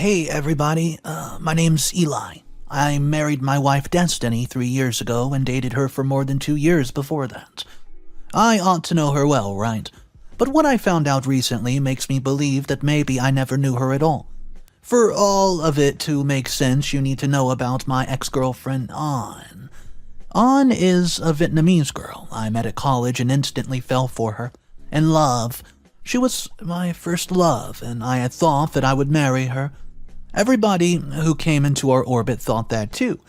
Hey everybody, my name's Eli. I married my wife Destiny 3 years ago and dated her for more than 2 years before that. I ought to know her well, right? But what I found out recently makes me believe that maybe I never knew her at all. For all of it to make sense, you need to know about my ex-girlfriend, An. An is a Vietnamese girl I met at college and instantly fell for her. In love. She was my first love, and I had thought that I would marry her. Everybody who came into our orbit thought that too.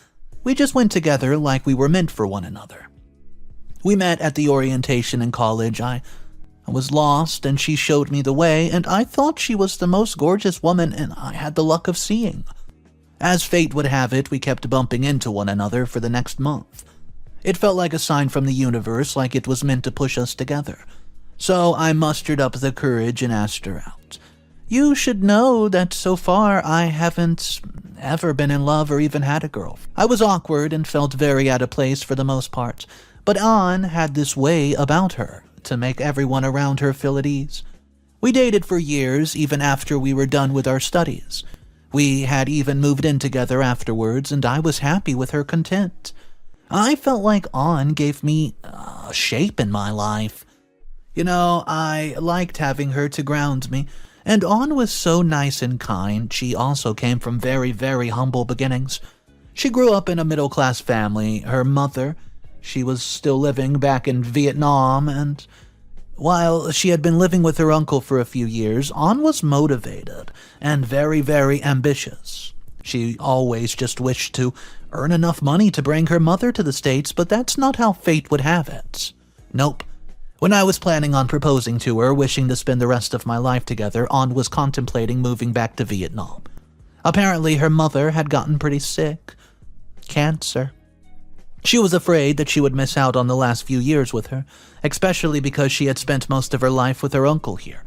We just went together like we were meant for one another. We met at the orientation in college. I was lost, and she showed me the way, and I thought she was the most gorgeous woman and I had the luck of seeing. As fate would have it, we kept bumping into one another for the next month. It felt like a sign from the universe, like it was meant to push us together. So I mustered up the courage and asked her out. You should know that so far I haven't ever been in love or even had a girl. I was awkward and felt very out of place for the most part, but An had this way about her to make everyone around her feel at ease. We dated for years, even after we were done with our studies. We had even moved in together afterwards, and I was happy with her content. I felt like An gave me a shape in my life. You know, I liked having her to ground me, and An was so nice and kind. She also came from very, very humble beginnings. She grew up in a middle-class family. Her mother, she was still living back in Vietnam, and while she had been living with her uncle for a few years, An was motivated and very, very ambitious. She always just wished to earn enough money to bring her mother to the States, but that's not how fate would have it. Nope. When I was planning on proposing to her, wishing to spend the rest of my life together, An was contemplating moving back to Vietnam. Apparently, her mother had gotten pretty sick. Cancer. She was afraid that she would miss out on the last few years with her, especially because she had spent most of her life with her uncle here.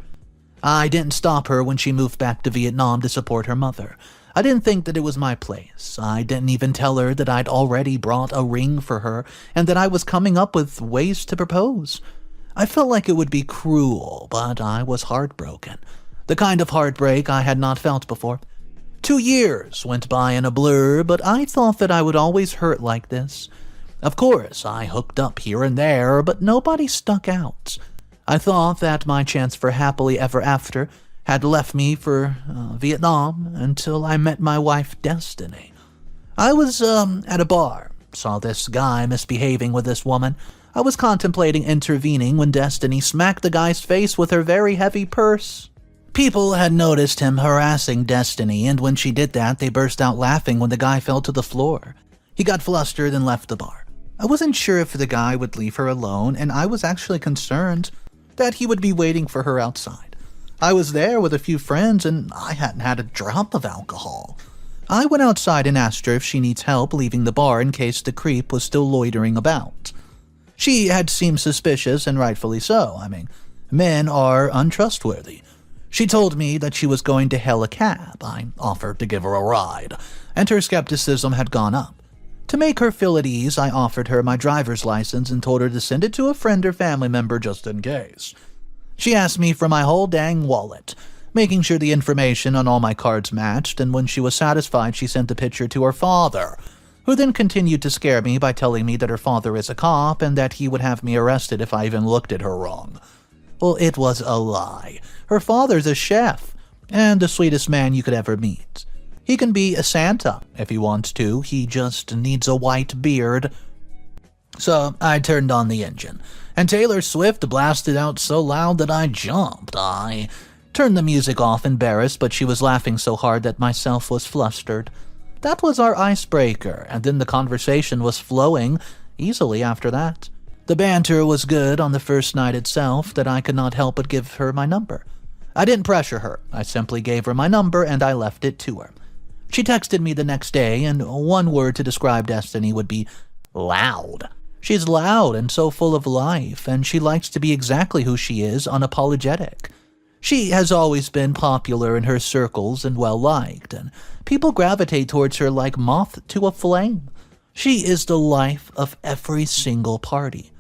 I didn't stop her when she moved back to Vietnam to support her mother. I didn't think that it was my place. I didn't even tell her that I'd already brought a ring for her and that I was coming up with ways to propose. I felt like it would be cruel, but I was heartbroken. The kind of heartbreak I had not felt before. 2 years went by in a blur, but I thought that I would always hurt like this. Of course, I hooked up here and there, but nobody stuck out. I thought that my chance for happily ever after had left me for Vietnam until I met my wife Destiny. I was at a bar, saw this guy misbehaving with this woman. I was contemplating intervening when Destiny smacked the guy's face with her very heavy purse. People had noticed him harassing Destiny, and when she did that, they burst out laughing when the guy fell to the floor. He got flustered and left the bar. I wasn't sure if the guy would leave her alone, and I was actually concerned that he would be waiting for her outside. I was there with a few friends, and I hadn't had a drop of alcohol. I went outside and asked her if she needs help leaving the bar in case the creep was still loitering about. She had seemed suspicious, and rightfully so. Men are untrustworthy. She told me that she was going to hail a cab. I offered to give her a ride, and her skepticism had gone up. To make her feel at ease, I offered her my driver's license and told her to send it to a friend or family member just in case. She asked me for my whole dang wallet, making sure the information on all my cards matched, and when she was satisfied, she sent a picture to her father, who then continued to scare me by telling me that her father is a cop and that he would have me arrested if I even looked at her wrong. Well, it was a lie. Her father's a chef, and the sweetest man you could ever meet. He can be a Santa if he wants to, he just needs a white beard. So I turned on the engine, and Taylor Swift blasted out so loud that I jumped. I turned the music off, embarrassed, but she was laughing so hard that myself was flustered. That was our icebreaker, and then the conversation was flowing easily after that. The banter was good on the first night itself that I could not help but give her my number. I didn't pressure her. I simply gave her my number, and I left it to her. She texted me the next day, and one word to describe Destiny would be loud. She's loud and so full of life, and she likes to be exactly who she is, unapologetic. She has always been popular in her circles and well-liked, and people gravitate towards her like moth to a flame. She is the life of every single party.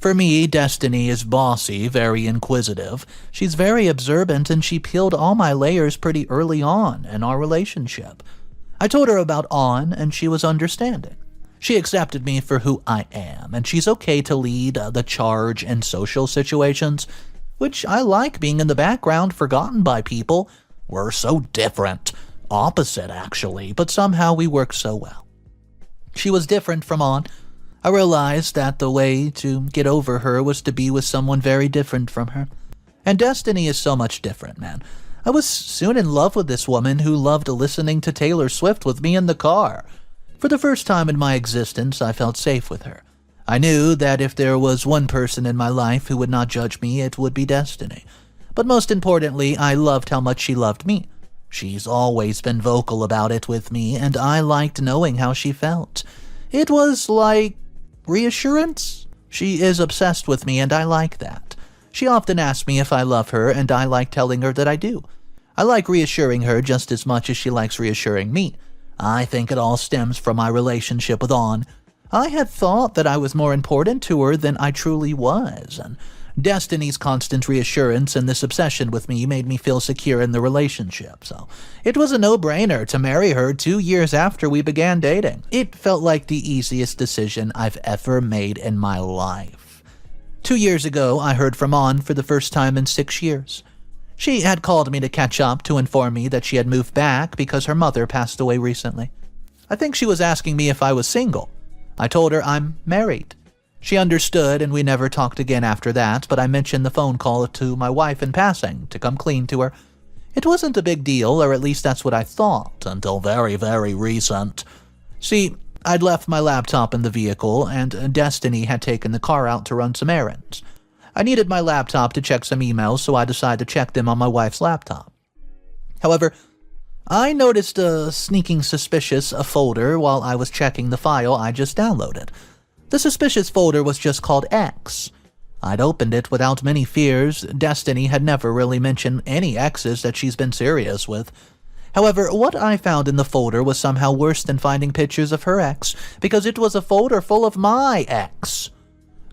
For me, Destiny is bossy, very inquisitive. She's very observant, and she peeled all my layers pretty early on in our relationship. I told her about On, and she was understanding. She accepted me for who I am, and she's okay to lead the charge in social situations, which I like, being in the background, forgotten by people. We're so different. Opposite, actually, but somehow we work so well. She was different from On. I realized that the way to get over her was to be with someone very different from her. And Destiny is so much different, man. I was soon in love with this woman who loved listening to Taylor Swift with me in the car. For the first time in my existence, I felt safe with her. I knew that if there was one person in my life who would not judge me, it would be Destiny. But most importantly, I loved how much she loved me. She's always been vocal about it with me, and I liked knowing how she felt. It was like reassurance. She is obsessed with me, and I like that. She often asks me if I love her, and I like telling her that I do. I like reassuring her just as much as she likes reassuring me. I think it all stems from my relationship with On. I had thought that I was more important to her than I truly was, and Destiny's constant reassurance and this obsession with me made me feel secure in the relationship, so it was a no-brainer to marry her 2 years after we began dating. It felt like the easiest decision I've ever made in my life. 2 years ago, I heard from On for the first time in 6 years. She had called me to catch up to inform me that she had moved back because her mother passed away recently. I think she was asking me if I was single. I told her I'm married. She understood, and we never talked again after that, but I mentioned the phone call to my wife in passing to come clean to her. It wasn't a big deal, or at least that's what I thought, until very, very recent. See, I'd left my laptop in the vehicle, and Destiny had taken the car out to run some errands. I needed my laptop to check some emails, so I decided to check them on my wife's laptop. However, I noticed a sneaking suspicious folder while I was checking the file I just downloaded. The suspicious folder was just called X. I'd opened it without many fears. Destiny had never really mentioned any exes that she's been serious with. However, what I found in the folder was somehow worse than finding pictures of her ex, because it was a folder full of my ex.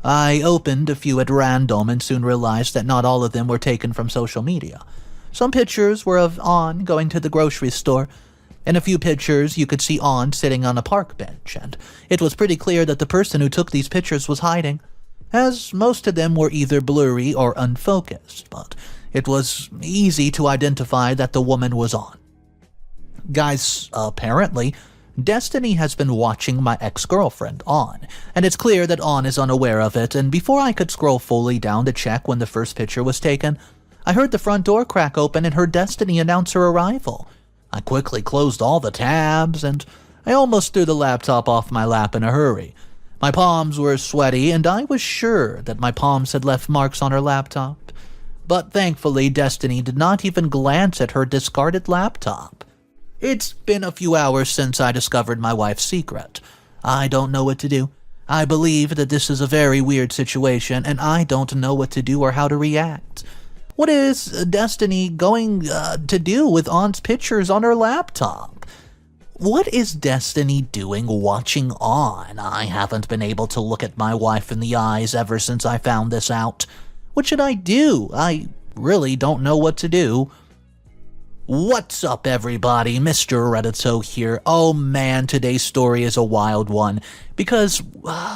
I opened a few at random and soon realized that not all of them were taken from social media. Some pictures were of On going to the grocery store. In a few pictures, you could see On sitting on a park bench, and it was pretty clear that the person who took these pictures was hiding, as most of them were either blurry or unfocused, but it was easy to identify that the woman was On. Guys, apparently, Destiny has been watching my ex-girlfriend, On, and it's clear that On is unaware of it, and before I could scroll fully down to check when the first picture was taken, I heard the front door crack open and heard Destiny announce her arrival. I quickly closed all the tabs, and I almost threw the laptop off my lap in a hurry. My palms were sweaty, and I was sure that my palms had left marks on her laptop. But thankfully, Destiny did not even glance at her discarded laptop. It's been a few hours since I discovered my wife's secret. I don't know what to do. I believe that this is a very weird situation, and I don't know what to do or how to react. What is Destiny going to do with On's pictures on her laptop? What is Destiny doing watching On? I haven't been able to look at my wife in the eyes ever since I found this out. What should I do? I really don't know what to do. What's up, everybody? Mr. Reddito here. Oh man, today's story is a wild one, because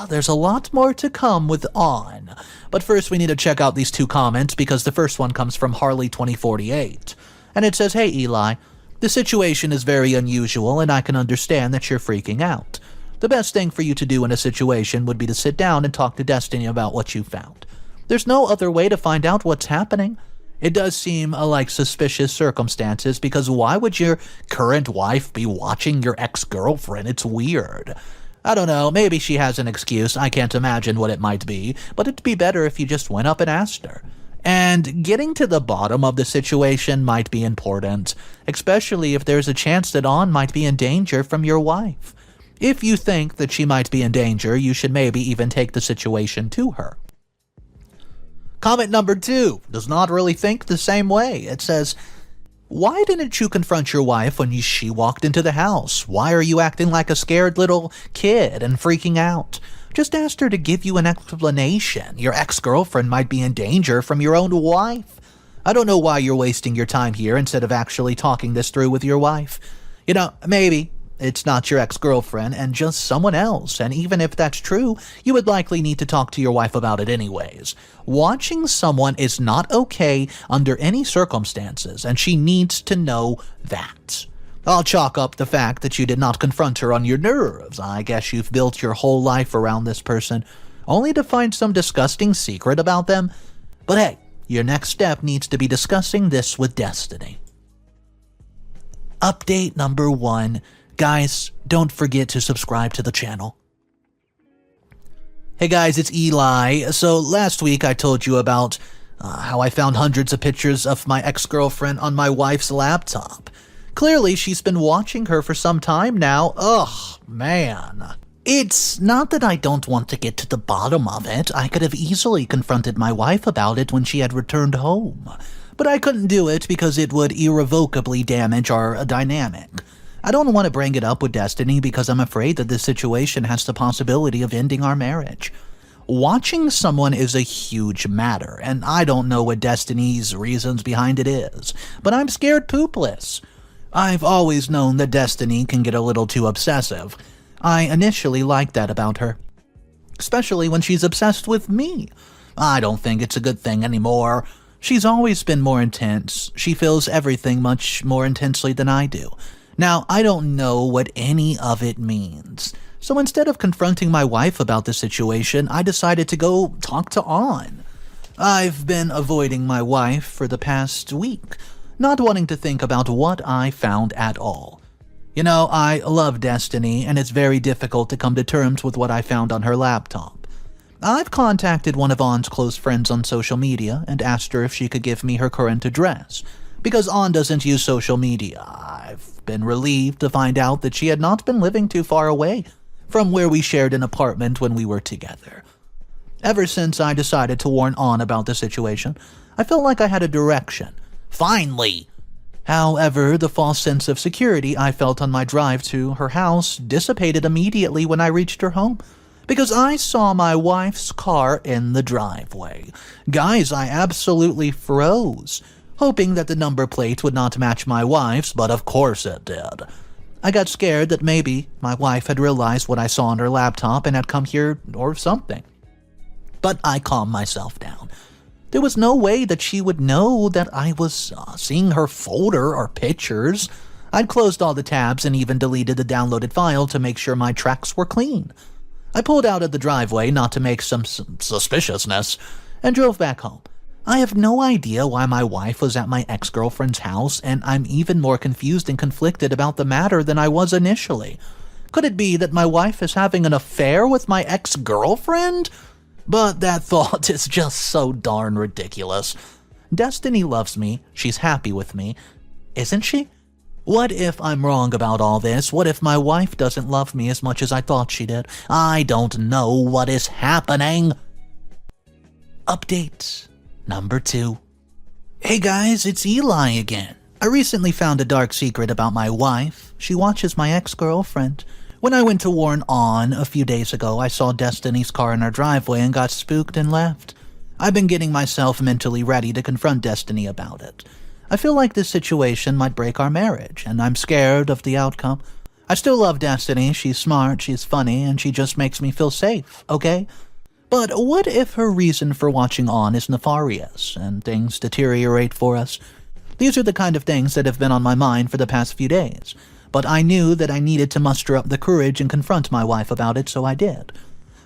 there's a lot more to come with On. But first we need to check out these 2 comments, because the first one comes from Harley2048. And it says, "Hey Eli, the situation is very unusual, and I can understand that you're freaking out. The best thing for you to do in a situation would be to sit down and talk to Destiny about what you found. There's no other way to find out what's happening. It does seem like suspicious circumstances, because why would your current wife be watching your ex-girlfriend? It's weird. I don't know, maybe she has an excuse. I can't imagine what it might be, but it'd be better if you just went up and asked her. And getting to the bottom of the situation might be important, especially if there's a chance that On might be in danger from your wife. If you think that she might be in danger, you should maybe even take the situation to her." Comment number 2 does not really think the same way. It says, "Why didn't you confront your wife when she walked into the house? Why are you acting like a scared little kid and freaking out? Just ask her to give you an explanation. Your ex-girlfriend might be in danger from your own wife. I don't know why you're wasting your time here instead of actually talking this through with your wife. Maybe it's not your ex-girlfriend and just someone else, and even if that's true, you would likely need to talk to your wife about it anyways. Watching someone is not okay under any circumstances, and she needs to know that. I'll chalk up the fact that you did not confront her on your nerves. I guess you've built your whole life around this person, only to find some disgusting secret about them. But hey, your next step needs to be discussing this with Destiny. Update number 1. Guys, don't forget to subscribe to the channel. Hey guys, it's Eli. So last week I told you about how I found hundreds of pictures of my ex-girlfriend on my wife's laptop. Clearly, she's been watching her for some time now. Ugh, man. It's not that I don't want to get to the bottom of it. I could have easily confronted my wife about it when she had returned home. But I couldn't do it because it would irrevocably damage our dynamic. I don't want to bring it up with Destiny because I'm afraid that this situation has the possibility of ending our marriage. Watching someone is a huge matter, and I don't know what Destiny's reasons behind it is, but I'm scared poopless. I've always known that Destiny can get a little too obsessive. I initially liked that about her, especially when she's obsessed with me. I don't think it's a good thing anymore. She's always been more intense. She feels everything much more intensely than I do. Now, I don't know what any of it means. So instead of confronting my wife about the situation, I decided to go talk to An. I've been avoiding my wife for the past week, not wanting to think about what I found at all. I love Destiny, and it's very difficult to come to terms with what I found on her laptop. I've contacted one of An's close friends on social media and asked her if she could give me her current address, because An doesn't use social media. I've been relieved to find out that she had not been living too far away from where we shared an apartment when we were together. Ever since I decided to warn An about the situation, I felt like I had a direction. Finally! However, the false sense of security I felt on my drive to her house dissipated immediately when I reached her home, because I saw my wife's car in the driveway. Guys, I absolutely froze, hoping that the number plate would not match my wife's, but of course it did. I got scared that maybe my wife had realized what I saw on her laptop and had come here or something. But I calmed myself down. There was no way that she would know that I was seeing her folder or pictures. I'd closed all the tabs and even deleted the downloaded file to make sure my tracks were clean. I pulled out of the driveway not to make some suspiciousness and drove back home. I have no idea why my wife was at my ex-girlfriend's house, and I'm even more confused and conflicted about the matter than I was initially. Could it be that my wife is having an affair with my ex-girlfriend? But that thought is just so darn ridiculous. Destiny loves me. She's happy with me. Isn't she? What if I'm wrong about all this? What if my wife doesn't love me as much as I thought she did? I don't know what is happening. Update number 2. Hey guys, it's Eli again. I recently found a dark secret about my wife. She watches my ex-girlfriend. When I went to warn An a few days ago, I saw Destiny's car in our driveway and got spooked and left. I've been getting myself mentally ready to confront Destiny about it. I feel like this situation might break our marriage, and I'm scared of the outcome. I still love Destiny. She's smart, she's funny, and she just makes me feel safe, okay? But what if her reason for watching An is nefarious, and things deteriorate for us? These are the kind of things that have been on my mind for the past few days. But I knew that I needed to muster up the courage and confront my wife about it, so I did.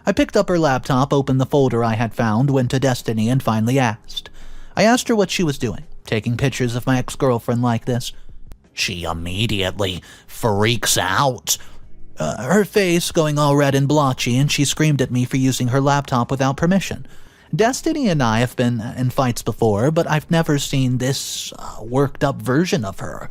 I picked up her laptop, opened the folder I had found, went to Destiny, and finally asked. I asked her what she was doing, taking pictures of my ex-girlfriend like this. She immediately freaks out. Her face going all red and blotchy, and she screamed at me for using her laptop without permission. Destiny and I have been in fights before, but I've never seen this worked-up version of her.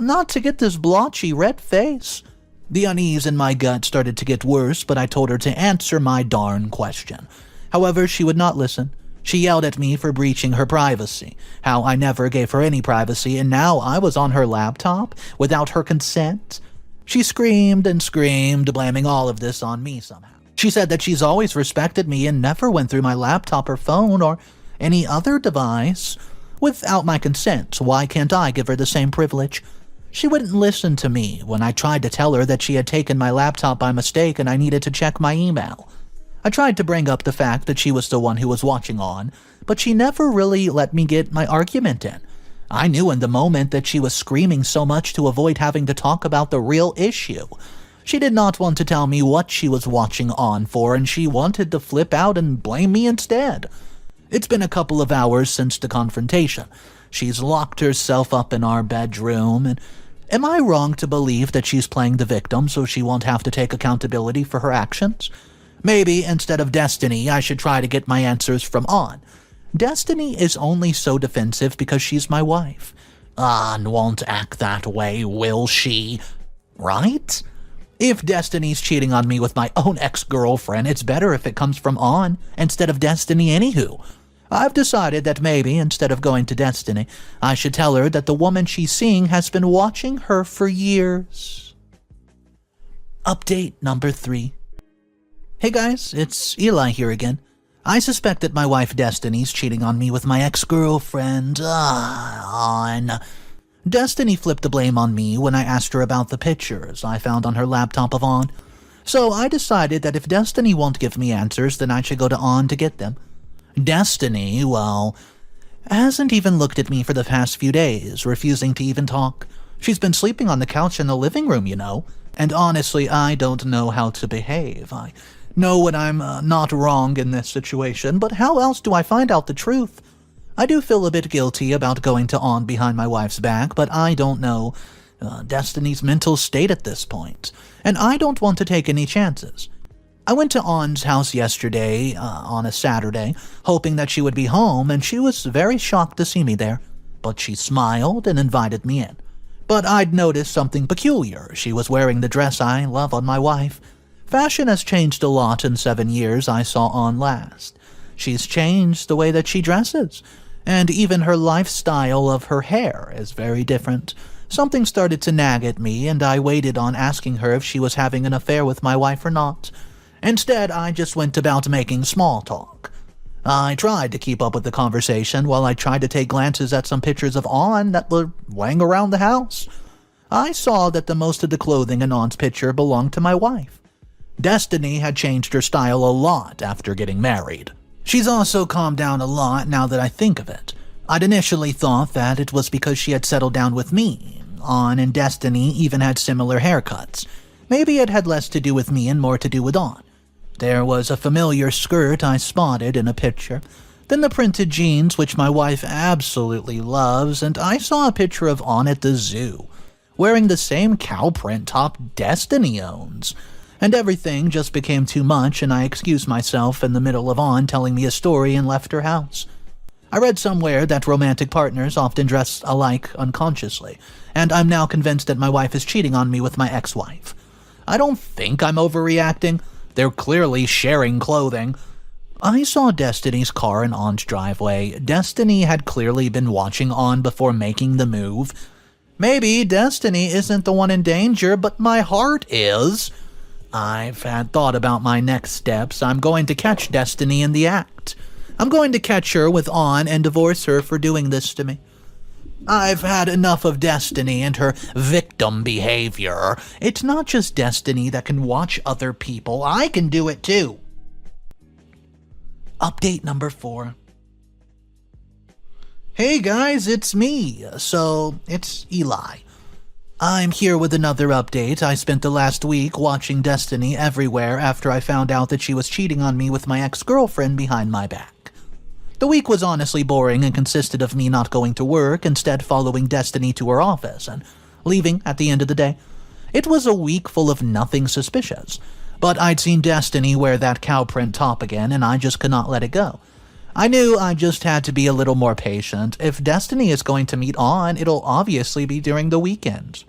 Not to get this blotchy red face. The unease in my gut started to get worse, but I told her to answer my darn question. However, she would not listen. She yelled at me for breaching her privacy, how I never gave her any privacy, and now I was on her laptop without her consent. She screamed and screamed, blaming all of this on me somehow. She said that she's always respected me and never went through my laptop or phone or any other device without my consent. Why can't I give her the same privilege? She wouldn't listen to me when I tried to tell her that she had taken my laptop by mistake and I needed to check my email. I tried to bring up the fact that she was the one who was watching on, but she never really let me get my argument in. I knew in the moment that she was screaming so much to avoid having to talk about the real issue. She did not want to tell me what she was watching on for, and she wanted to flip out and blame me instead. It's been a couple of hours since the confrontation. She's locked herself up in our bedroom, and am I wrong to believe that she's playing the victim so she won't have to take accountability for her actions? Maybe instead of Destiny, I should try to get my answers from On. Destiny is only so defensive because she's my wife. On won't act that way, will she? Right? If Destiny's cheating on me with my own ex-girlfriend, it's better if it comes from On instead of Destiny anywho. I've decided that maybe, instead of going to Destiny, I should tell her that the woman she's seeing has been watching her for years. Update number 3. Hey guys, it's Eli here again. I suspect that my wife Destiny's cheating on me with my ex-girlfriend, On. Destiny flipped the blame on me when I asked her about the pictures I found on her laptop of On. So I decided that if Destiny won't give me answers, then I should go to On to get them. Destiny, well, hasn't even looked at me for the past few days, refusing to even talk. She's been sleeping on the couch in the living room, you know. And honestly, I don't know how to behave. I know when I'm not wrong in this situation, but how else do I find out the truth? I do feel a bit guilty about going to On behind my wife's back, but I don't know Destiny's mental state at this point, and I don't want to take any chances. I went to On's house yesterday, on a Saturday, hoping that she would be home, and she was very shocked to see me there, but she smiled and invited me in. But I'd noticed something peculiar. She was wearing the dress I love on my wife. Fashion has changed a lot in 7 years I saw On last. She's changed the way that she dresses, and even her lifestyle of her hair is very different. Something started to nag at me, and I waited on asking her if she was having an affair with my wife or not. Instead, I just went about making small talk. I tried to keep up with the conversation while I tried to take glances at some pictures of On that were laying around the house. I saw that the most of the clothing in On's picture belonged to my wife. Destiny had changed her style a lot after getting married. She's also calmed down a lot now that I think of it. I'd initially thought that it was because she had settled down with me. On and Destiny even had similar haircuts. Maybe it had less to do with me and more to do with On. There was a familiar skirt I spotted in a picture, then the printed jeans which my wife absolutely loves, and I saw a picture of On at the zoo, wearing the same cow print top Destiny owns. And everything just became too much, and I excused myself in the middle of On telling me a story and left her house. I read somewhere that romantic partners often dress alike unconsciously, and I'm now convinced that my wife is cheating on me with my ex-wife. I don't think I'm overreacting. They're clearly sharing clothing. I saw Destiny's car in On's driveway. Destiny had clearly been watching On before making the move. Maybe Destiny isn't the one in danger, but my heart is. I've had thought about my next steps. I'm going to catch Destiny in the act. I'm going to catch her with On and divorce her for doing this to me. I've had enough of Destiny and her victim behavior. It's not just Destiny that can watch other people. I can do it too. Update number 4. Hey guys, it's me. So, it's Eli. I'm here with another update. I spent the last week watching Destiny everywhere after I found out that she was cheating on me with my ex-girlfriend behind my back. The week was honestly boring and consisted of me not going to work, instead following Destiny to her office and leaving at the end of the day. It was a week full of nothing suspicious, but I'd seen Destiny wear that cow print top again and I just could not let it go. I knew I just had to be a little more patient. If Destiny is going to meet On, it'll obviously be during the weekends.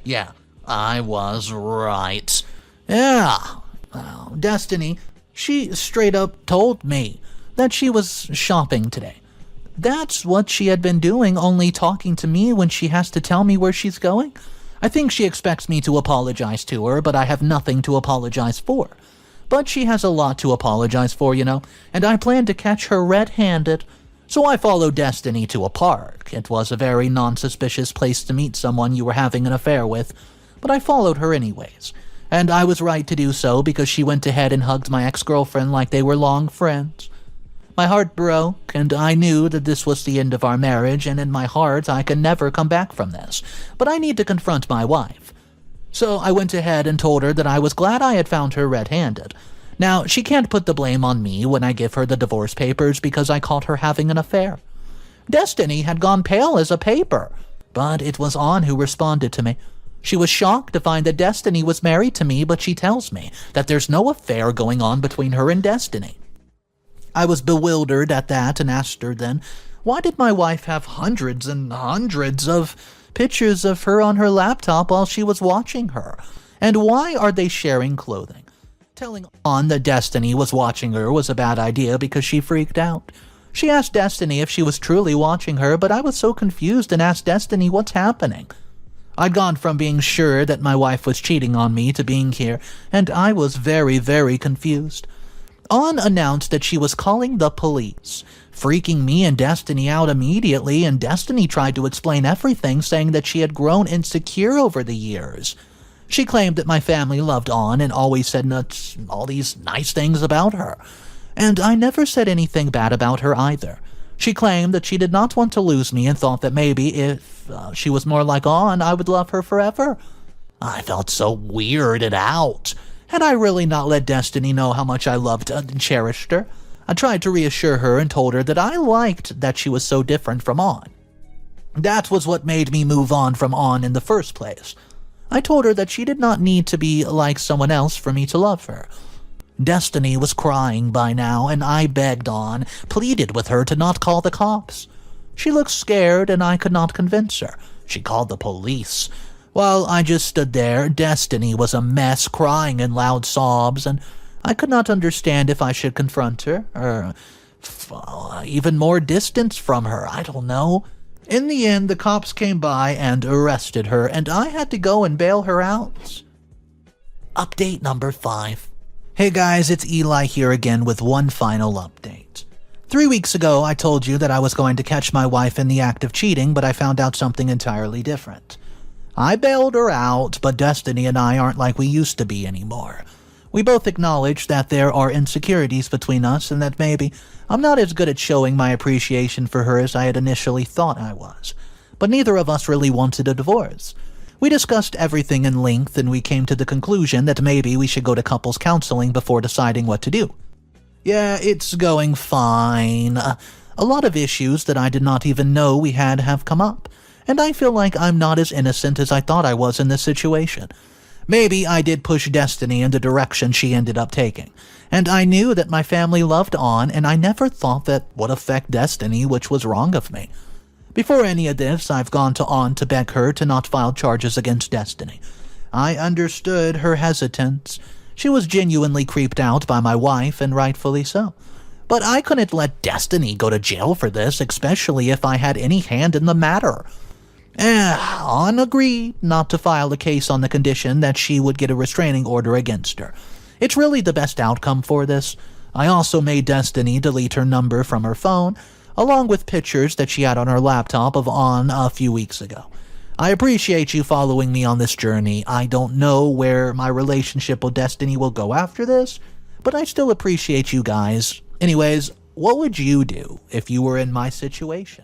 Yeah, I was right. Yeah, well, Destiny, she straight up told me that she was shopping today. That's what she had been doing, only talking to me when she has to tell me where she's going. I think she expects me to apologize to her, but I have nothing to apologize for. But she has a lot to apologize for, and I plan to catch her red-handed. So I followed Destiny to a park. It was a very non-suspicious place to meet someone you were having an affair with, but I followed her anyways. And I was right to do so because she went ahead and hugged my ex-girlfriend like they were long friends. My heart broke, and I knew that this was the end of our marriage, and in my heart I could never come back from this. But I need to confront my wife. So I went ahead and told her that I was glad I had found her red-handed. Now, she can't put the blame on me when I give her the divorce papers because I caught her having an affair. Destiny had gone pale as a paper, but it was On who responded to me. She was shocked to find that Destiny was married to me, but she tells me that there's no affair going on between her and Destiny. I was bewildered at that and asked her then, why did my wife have hundreds and hundreds of pictures of her on her laptop while she was watching her? And why are they sharing clothing? Telling On that Destiny was watching her was a bad idea because she freaked out. She asked Destiny if she was truly watching her, but I was so confused and asked Destiny what's happening. I'd gone from being sure that my wife was cheating on me to being here, and I was very, very confused. On announced that she was calling the police, freaking me and Destiny out immediately, and Destiny tried to explain everything, saying that she had grown insecure over the years. She claimed that my family loved On and always said all these nice things about her, and I never said anything bad about her either. She claimed that she did not want to lose me and thought that maybe if she was more like On, I would love her forever. I felt so weirded out. Had I really not let Destiny know how much I loved and cherished her? I tried to reassure her and told her that I liked that she was so different from On. That was what made me move on from On in the first place. I told her that she did not need to be like someone else for me to love her. Destiny was crying by now, and I begged On, pleaded with her to not call the cops. She looked scared, and I could not convince her. She called the police. While I just stood there, Destiny was a mess, crying in loud sobs, and I could not understand if I should confront her, or even more distance from her, I don't know. In the end, the cops came by and arrested her, and I had to go and bail her out. Update number 5. Hey guys, it's Eli here again with one final update. 3 weeks ago, I told you that I was going to catch my wife in the act of cheating, but I found out something entirely different. I bailed her out, but Destiny and I aren't like we used to be anymore. We both acknowledge that there are insecurities between us and that maybe I'm not as good at showing my appreciation for her as I had initially thought I was. But neither of us really wanted a divorce. We discussed everything in length and we came to the conclusion that maybe we should go to couples counseling before deciding what to do. Yeah, it's going fine. A lot of issues that I did not even know we had have come up. And I feel like I'm not as innocent as I thought I was in this situation. Maybe I did push Destiny in the direction she ended up taking. And I knew that my family loved On, and I never thought that would affect Destiny, which was wrong of me. Before any of this, I've gone to On to beg her to not file charges against Destiny. I understood her hesitance. She was genuinely creeped out by my wife, and rightfully so. But I couldn't let Destiny go to jail for this, especially if I had any hand in the matter. On agreed not to file a case on the condition that she would get a restraining order against her. It's really the best outcome for this. I also made Destiny delete her number from her phone, along with pictures that she had on her laptop of On a few weeks ago. I appreciate you following me on this journey. I don't know where my relationship with Destiny will go after this, but I still appreciate you guys. Anyways, what would you do if you were in my situation?